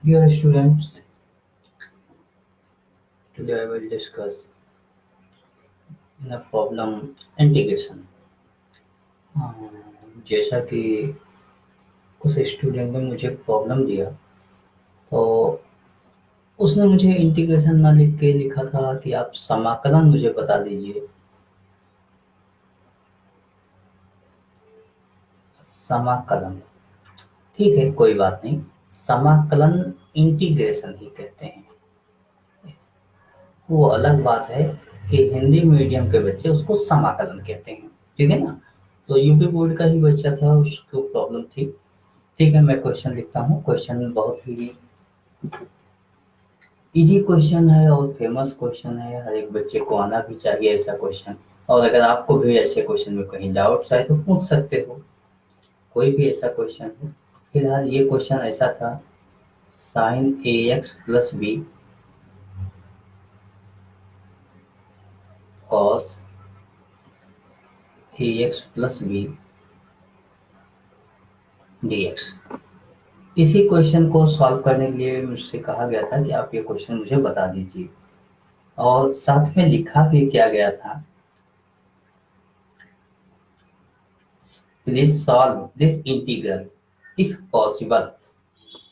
Dear students, today I will discuss the problem integration. जैसा कि उस स्टूडेंट ने मुझे प्रॉब्लम दिया, तो उसने मुझे इंटीग्रेशन ना लिख के लिखा था कि आप समाकलन मुझे बता दीजिए। समाकलन, ठीक है, कोई बात नहीं। समाकलन इंटीग्रेशन ही कहते हैं। वो अलग बात है कि हिंदी मीडियम के बच्चे उसको समाकलन कहते हैं, ठीक है ना। तो यूपी बोर्ड का ही बच्चा था, उसको प्रॉब्लम थी। ठीक है, मैं क्वेश्चन लिखता हूँ। क्वेश्चन बहुत ही इजी क्वेश्चन है और फेमस क्वेश्चन है, हर एक बच्चे को आना भी चाहिए ऐसा क्वेश्चन। और अगर आपको भी ऐसे क्वेश्चन में कहीं डाउट्स आए तो पूछ सकते हो, कोई भी ऐसा क्वेश्चन हो। फिलहाल ये क्वेश्चन ऐसा था, साइन ए एक्स प्लस बी कॉस ए x plus b d x. इसी क्वेश्चन को सॉल्व करने के लिए मुझसे कहा गया था कि आप ये क्वेश्चन मुझे बता दीजिए, और साथ में लिखा भी क्या गया था, please solve this integral if possible.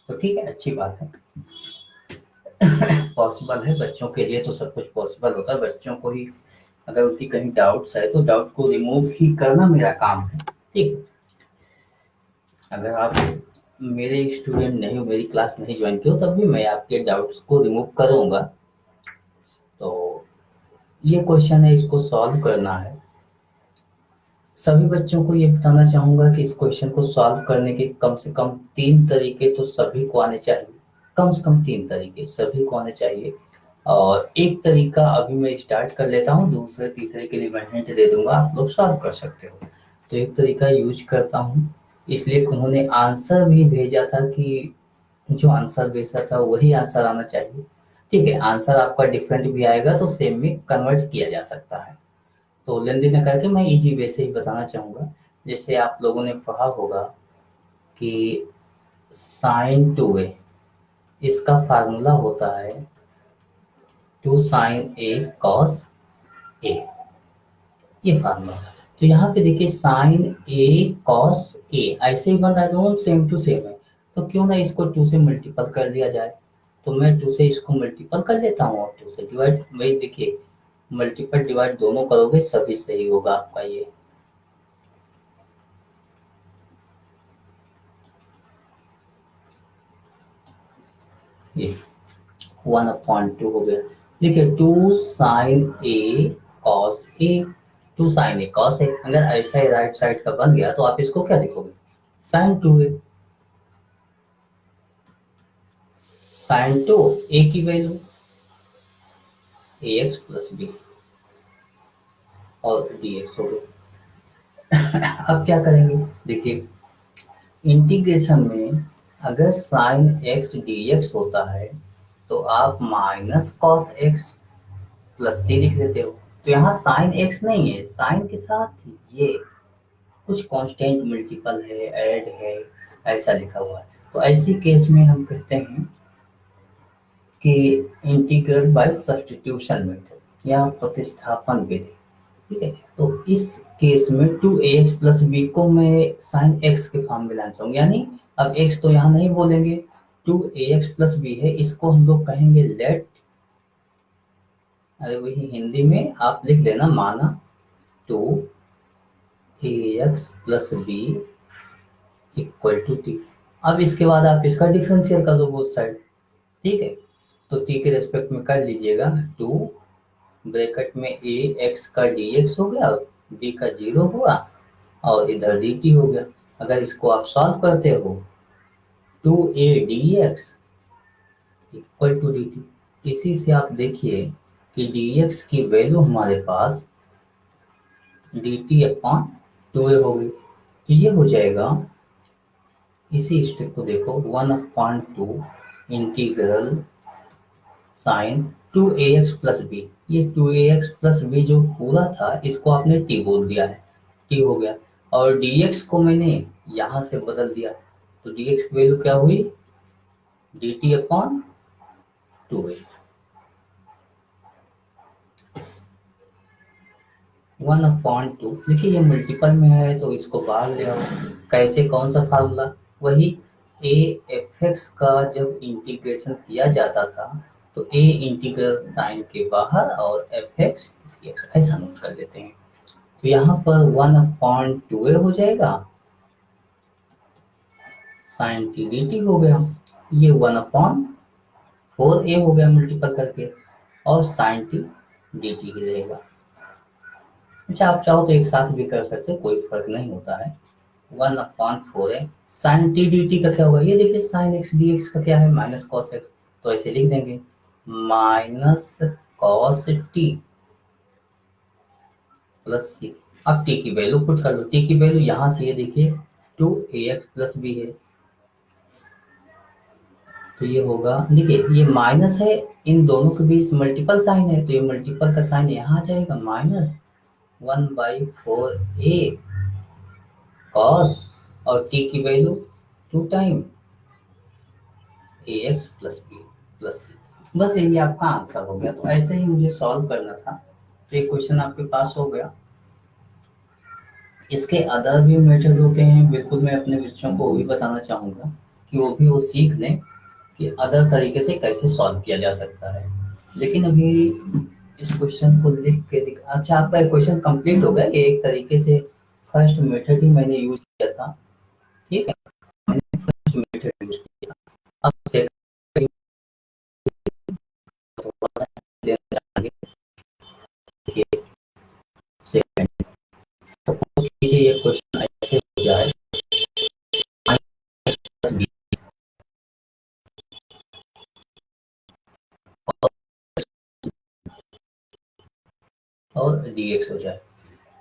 तो ठीक है, अच्छी बात है। पॉसिबल है, बच्चों के लिए तो सब कुछ पॉसिबल होता है। बच्चों को ही अगर उनकी कहीं डाउट्स है तो डाउट को रिमूव ही करना मेरा काम है। ठीक, अगर आप मेरे स्टूडेंट नहीं हो, मेरी क्लास नहीं ज्वाइन की हो, तब भी मैं आपके डाउट्स को रिमूव करूंगा। तो ये क्वेश्चन है, इसको सॉल्व करना है। सभी बच्चों को ये बताना चाहूंगा कि इस क्वेश्चन को सॉल्व करने के कम से कम 3 तरीके तो सभी को आने चाहिए। कम से कम 3 तरीके सभी को आने चाहिए। और एक तरीका अभी मैं स्टार्ट कर लेता हूँ, दूसरे तीसरे के लिए मैं हिंट दे दूंगा, आप लोग सॉल्व कर सकते हो। तो एक तरीका यूज करता हूँ, इसलिए उन्होंने आंसर भी भेजा था कि जो आंसर भेजा था वही आंसर आना चाहिए। ठीक है, आंसर आपका डिफरेंट भी आएगा तो सेम में कन्वर्ट किया जा सकता है। तो लेन देन करके मैं इजी वे से ही बताना चाहूंगा। जैसे आप लोगों ने पढ़ा होगा कि साइन टू ए, इसका फार्मूला होता है टू साइन ए कॉस ए, ये फार्मूला। तो यहाँ पे देखिए साइन ए कॉस ए ऐसे ही बन रहा है, दोनों सेम टू सेम है। तो क्यों ना इसको 2 से मल्टीपल कर दिया जाए। तो मैं 2 से इसको मल्टीपल कर देता हूँ और 2 से डिवाइड। वही देखिए, मल्टीपल डिवाइड दोनों करोगे सभी सही होगा आपका। ये 1/2 हो गया। देखिए 2 साइन ए कॉस ए, 2 साइन ए कॉस ए। अगर ऐसा ही राइट साइड का बन गया तो आप इसको क्या लिखोगे, साइन 2 ए। साइन टू ए की वैल्यू ए एक्स प्लस बी और डी एक्स हो गया। अब क्या करेंगे, देखिए इंटीग्रेशन में अगर साइन एक्स डी एक्स होता है तो आप माइनस कॉस एक्स प्लस सी लिख देते हो। तो यहाँ साइन एक्स नहीं है, साइन के साथ ये कुछ कांस्टेंट मल्टीपल है, ऐड है, ऐसा लिखा हुआ है। तो ऐसी केस में हम कहते हैं कि इंटीग्रल बाय सब्स्टिट्यूशन मेथड या प्रतिस्थापन विधि। ठीक है, तो इस केस में 2ax प्लस बी को मैं साइन एक्स के फॉर्म में लाना चाहूंगा, यानी अब x तो यहाँ नहीं बोलेंगे, 2ax प्लस बी है, इसको हम लोग कहेंगे लेट, अरे वही हिंदी में आप लिख देना, माना 2ax plus B equal to T. अब इसके बाद आप इसका डिफरेंशियल कर दो बोथ साइड। ठीक है, तो टी के रेस्पेक्ट में कर लीजिएगा, 2 ब्रैकेट में ए एक्स का डी एक्स हो गया, डी का 0 हुआ और इधर डी टी हो गया। अगर इसको आप सॉल्व करते हो, 2a dx equal to D T. इसी से आप देखिए कि dx की वैल्यू हमारे पास डी टी अपॉन 2a हो गई। तो ये हो जाएगा, इसी स्टेप को देखो, 1/2 integral sign 2ax plus B. ये 2ax प्लस बी जो पूरा था इसको आपने t बोल दिया है, t हो गया। और dx को मैंने यहाँ से बदल दिया, तो dx की वैल्यू क्या हुई, डी टी अपॉन 2a। 1/2। देखिए ये मल्टीपल में है तो इसको बाहर ले आओ। कैसे, कौन सा फार्मूला? वही ए एफ एक्स का जब इंटीग्रेशन किया जाता था तो ए इंटीग्रल साइन के बाहर और एफ एक्स डी एक्स ऐसा नोट कर लेते हैं। तो यहाँ पर 1/2a हो जाएगा, साइन टी डी टी हो गया। ये 1/4a हो गया मल्टीपल करके, और साइन टी डी टी ही रहेगा। अच्छा, आप चाहो तो एक साथ भी कर सकते हो, कोई फर्क नहीं होता है। 1/4 है। साइन टी डी टी का क्या होगा? ये देखिए साइन एक्स डी एक्स का क्या है? Minus cos x. तो ऐसे लिख देंगे माइनस कॉस टी प्लस सी। अब टी की वैल्यू पुट कर लो। टी की वैल्यू यहाँ से ये देखिए 2ax प्लस बी है, तो ये होगा, देखिए ये माइनस है, इन दोनों के बीच मल्टीपल साइन है तो ये मल्टीपल का साइन यहाँ आ जाएगा, माइनस 1/4a कॉस, और टी की वैल्यू 2 टाइम ए एक्स प्लस बी प्लस सी। बस यही आपका आंसर हो गया। तो ऐसे ही मुझे सॉल्व करना था, तो ये क्वेश्चन आपके पास हो गया। इसके अदर भी मेथड होते हैं, बिल्कुल मैं अपने बच्चों को वो भी बताना चाहूँगा कि वो सीख लें कि अदर तरीके से कैसे सॉल्व किया जा सकता है। लेकिन अभी इस क्वेश्चन को लिख के अच्छा, आपका क्वेश्चन कंप्लीट हो गया। ये एक तरीके से फर्स्ट मेथड ही मैंने यूज किया था, ठीक है, मैंने फर्स्ट मेथड यूज किया। अब सेकंड सेकंड सपोज कीजिए ये क्वेश्चन ऐसे हो जाए, और dx हो जाए।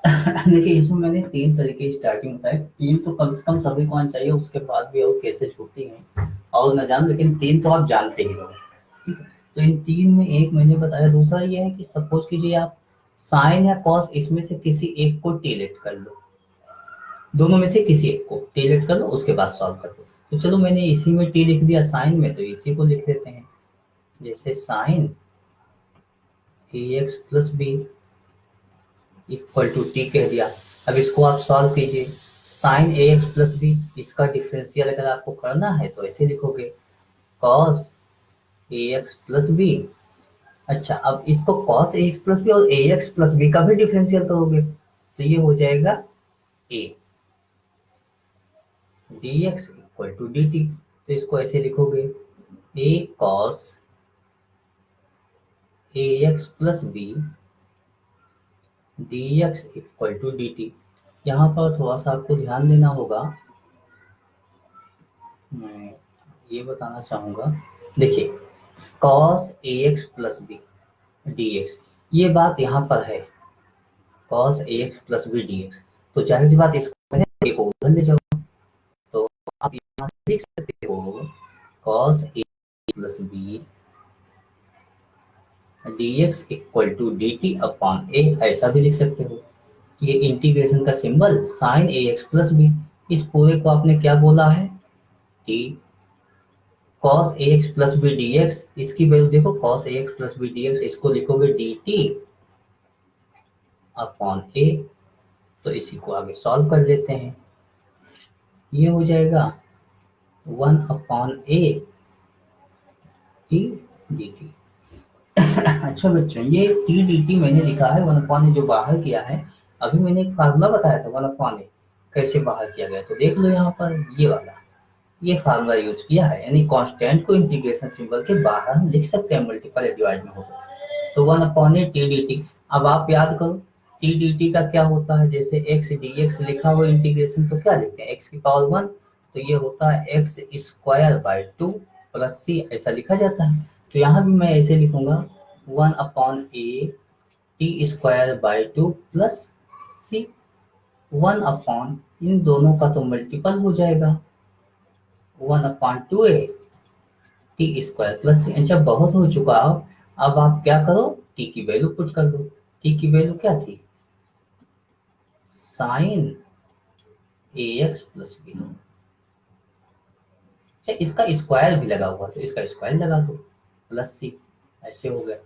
देखिए इसमें मैंने 3 तरीके स्टार्टिंग बताए। 3 तो कम से कम सभी को आना चाहिए, उसके बाद भी और केसेस होती हैं और न जान, लेकिन 3 तो आप जानते ही हो, ठीक है। तो इन 3 में एक मैंने बताया। दूसरा ये है कि सपोज कीजिए आप साइन या कॉस इसमें से किसी एक को टेलेट कर लो, दोनों में से किसी एक को टेलेट कर लो, उसके बाद सॉल्व कर लो। तो चलो मैंने इसी में टी लिख दिया साइन में, तो इसी को लिख देते हैं, जैसे sine A x plus B equal to T कह दिया। अब इसको आप सॉल्व कीजिए। साइन ए एक्स प्लस बी, इसका डिफरेंशियल अगर आपको करना है तो ऐसे लिखोगे कॉस ए एक्स प्लस बी। अच्छा, अब इसको कॉस ए एक्स प्लस बी और ए एक्स प्लस बी का भी डिफरेंशियल करोगे तो ये हो जाएगा a d x equal to D t. तो इसको ऐसे लिखोगे a cos A x plus b d x equal to D t. यहाँ पर थोड़ा सा आपको ध्यान देना होगा, मैं ये बताना चाहूंगा। देखिए कॉस ए x plus b d x, ये बात यहाँ पर है, कॉस ए x plus b d x. तो जाहिर सी बात इसको ए को उधर ले जाओ, तो आप यहाँ लिख सकते हो cos a plus b d x equal to D t upon a, ऐसा भी लिख सकते हो। ये इंटीग्रेशन का सिंबल साइन ए एक्स प्लस बी, इस पूरे को आपने क्या बोला है? टी कॉस ए x plus b d x, इसकी वैल्यू देखो कॉस ए x plus b d x, इसको लिखोगे डी टी अपॉन ए। तो इसी को आगे सॉल्व कर लेते हैं। ये हो जाएगा 1/a टी डी टी। अच्छा बच्चों, ये टी डी टी मैंने लिखा है 1/a जो बाहर किया है। अभी मैंने एक फार्मूला बताया था 1/a कैसे बाहर किया गया, तो देख लो यहाँ पर ये वाला, ये फार्मूला यूज किया है, यानी कांस्टेंट को इंटीग्रेशन सिंबल के बाहर हम लिख सकते हैं मल्टीपल या डिवाइड में हो तो 1/a टी डी टी। अब आप याद करो टी डी टी का क्या होता है, जैसे एक्स डी एक्स लिखा हुआ इंटीग्रेशन तो क्या लिखते हैं एक्स की पावर 1, तो ये होता है एक्स स्क्वायर बाई 2 प्लस सी, ऐसा लिखा जाता है। तो यहाँ भी मैं ऐसे लिखूंगा 1/a t square by 2 plus c. 1 इन दोनों का तो मल्टीपल हो जाएगा 1/2a टी स्क्वायर प्लस सी। अच्छा बहुत हो चुका। अब आप क्या करो, टी की वैल्यू पुट कर दो। टी की वैल्यू क्या थी? साइन ए एक्स प्लस बी। अच्छा, इसका स्क्वायर भी लगा हुआ तो इसका स्क्वायर लगा दो प्लस सी, ऐसे हो गया।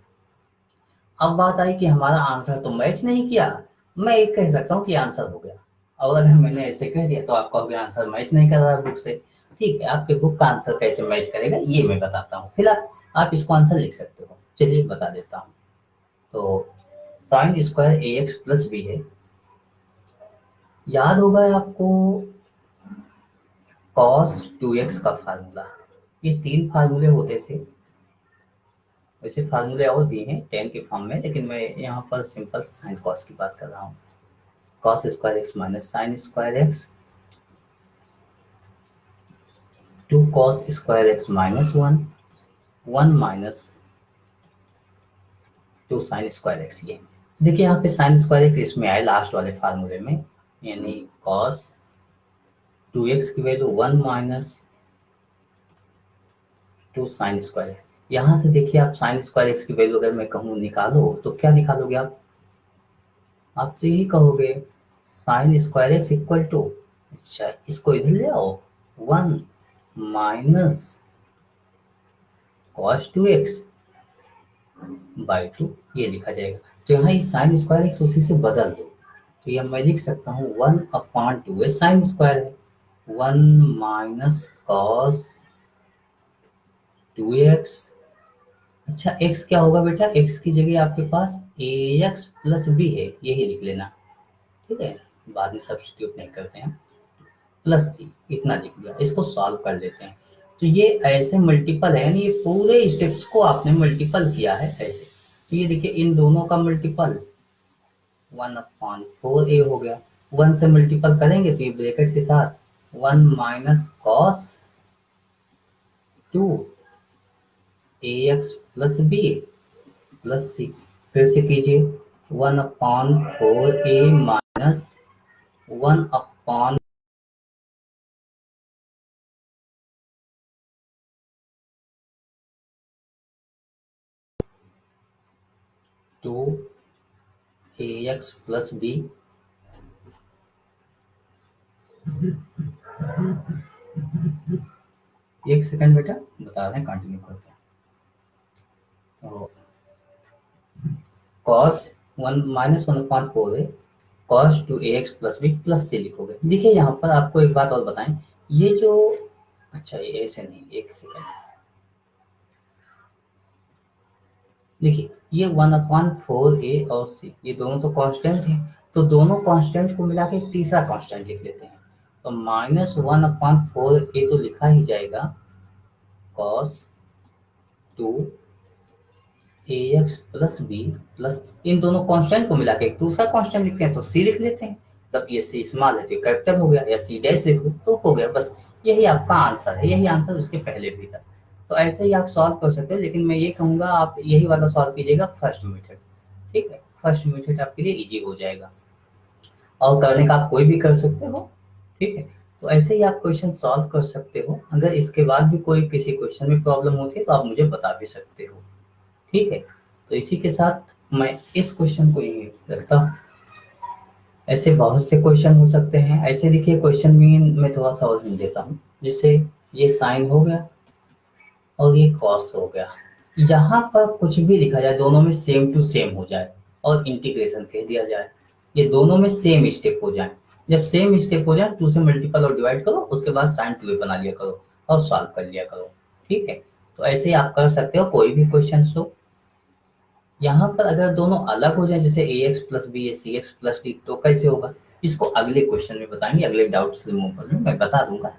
अब बात आई कि हमारा आंसर तो मैच नहीं किया, मैं एक कह सकता हूँ कि आंसर हो गया, और अगर मैंने ऐसे कह दिया तो आप कहोगे आंसर मैच नहीं कर रहा बुक से। ठीक है, आपके बुक का आंसर कैसे मैच करेगा ये मैं बताता हूँ, फिलहाल आप इसको आंसर लिख सकते हो, चलिए बता देता हूँ। तो साइन स्क्वायर ए एक्स प्लस बी है, याद होगा आपको कॉस 2x का फार्मूला, ये 3 फार्मूले होते थे, वैसे फार्मूले और भी हैं 10 के फॉर्म में, लेकिन मैं यहाँ पर सिंपल साइन कॉस की बात कर रहा हूँ। Cos square x minus sign square x, 2 cos square x minus 1, 1 minus 2 sign square x. ये देखिए यहाँ पे साइन स्क्वायर एक्स इसमें आए लास्ट वाले फार्मूले में, यानी कॉस 2x की value 1 minus 2 sign square x. यहाँ से देखिए आप साइन स्क्वायर एक्स की वैल्यू अगर मैं कहूँ निकालो तो क्या निकालोगे आप तो यही कहोगे sine square X equal to, अच्छा इसको इधर ले आओ, 1 माइनस कॉस 2x बाई 2, ये लिखा जाएगा। तो यहाँ ये साइन स्क्वायर एक्स उसी से बदल दो, तो यह मैं लिख सकता हूँ 1/2 है, साइन स्क्वायर है, 1 माइनस कॉस 2x। अच्छा x क्या होगा बेटा, x की जगह आपके पास ax प्लस b है, यही लिख लेना, ठीक है, बाद में सब्स्टिट्यूट नहीं करते हैं, प्लस सी, इतना लिख दिया। इसको सॉल्व कर लेते हैं, तो ये ऐसे मल्टीपल है, यानी ये पूरे स्टेप्स को आपने मल्टीपल किया है ऐसे। तो ये देखिए इन दोनों का मल्टीपल 1/4a हो गया, 1 से मल्टीपल करेंगे तो ये ब्रैकेट के साथ 1 minus cos 2 ax plus b plus c, फिर से कीजिए 1/4a minus 1/2 ax plus b। एक सेकंड बेटा बता रहे हैं, कंटिन्यू करते हैं। तो कॉस 1 माइनस 1/4 है, cos 2ax plus b plus से लिखोगे। देखिए यहाँ पर आपको एक बात और बताएं, ये जो, अच्छा ये ऐसे नहीं, एक सेकंड, देखिए ये 1/4a और c ये दोनों तो कांस्टेंट हैं, तो दोनों कांस्टेंट को मिला के एक तीसरा कांस्टेंट लिख लेते हैं। तो -1/4a तो लिखा ही जाएगा cos 2ax plus b plus, इन दोनों कांस्टेंट को मिला के एक दूसरा कांस्टेंट लिखते हैं तो c लिख लेते हैं। तब ये c स्मॉल है तो कैपिटल हो गया, या c डैश लिख लो तो हो गया, बस यही आपका आंसर है, यही आंसर उसके पहले भी था। तो ऐसे ही आप सॉल्व कर सकते हैं, लेकिन मैं ये कहूँगा आप यही वाला सॉल्व कीजिएगा फर्स्ट मेथड, ठीक है, फर्स्ट मेथड आपके लिए इजी हो जाएगा, और करने का आप कोई भी कर सकते हो, ठीक है। तो ऐसे ही आप क्वेश्चन सॉल्व कर सकते हो, अगर इसके बाद भी कोई किसी क्वेश्चन में प्रॉब्लम होती है तो आप मुझे बता भी सकते हो, ठीक है। तो इसी के साथ मैं इस क्वेश्चन को यहीं रखता हूँ। ऐसे बहुत से क्वेश्चन हो सकते हैं, ऐसे देखिए क्वेश्चन में मैं थोड़ा सा और हिंट देता हूँ, जैसे ये साइन हो गया और ये कॉस हो गया, यहाँ पर कुछ भी लिखा जाए दोनों में सेम टू सेम हो जाए और इंटीग्रेशन कह दिया जाए, ये दोनों में सेम स्टेप हो जाए। जब सेम स्टेप हो जाए 2 से मल्टीपल और डिवाइड करो, उसके बाद साइन 2a बना लिया करो और सॉल्व कर लिया करो, ठीक है। तो ऐसे ही आप कर सकते हो कोई भी क्वेश्चन हो। यहाँ पर अगर दोनों अलग हो जाए, जैसे ax प्लस b है cx प्लस d, तो कैसे होगा, इसको अगले क्वेश्चन में बताएंगे, अगले डाउट्स रिमूवल में मैं बता दूंगा,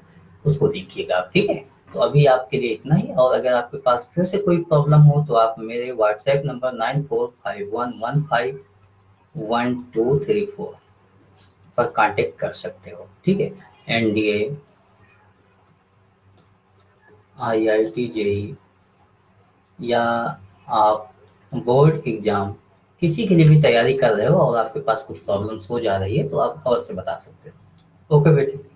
उसको देखिएगा आप, ठीक है। तो अभी आपके लिए इतना ही, और अगर आपके पास फिर से कोई प्रॉब्लम हो तो आप मेरे व्हाट्सएप नंबर 9451151234 पर कांटेक्ट कर सकते हो, ठीक है। एनडीए, आईआईटी, जेई, या आप बोर्ड एग्जाम किसी के लिए भी तैयारी कर रहे हो और आपके पास कुछ प्रॉब्लम्स हो जा रही है तो आप अवश्य बता सकते हो। ओके बेटे।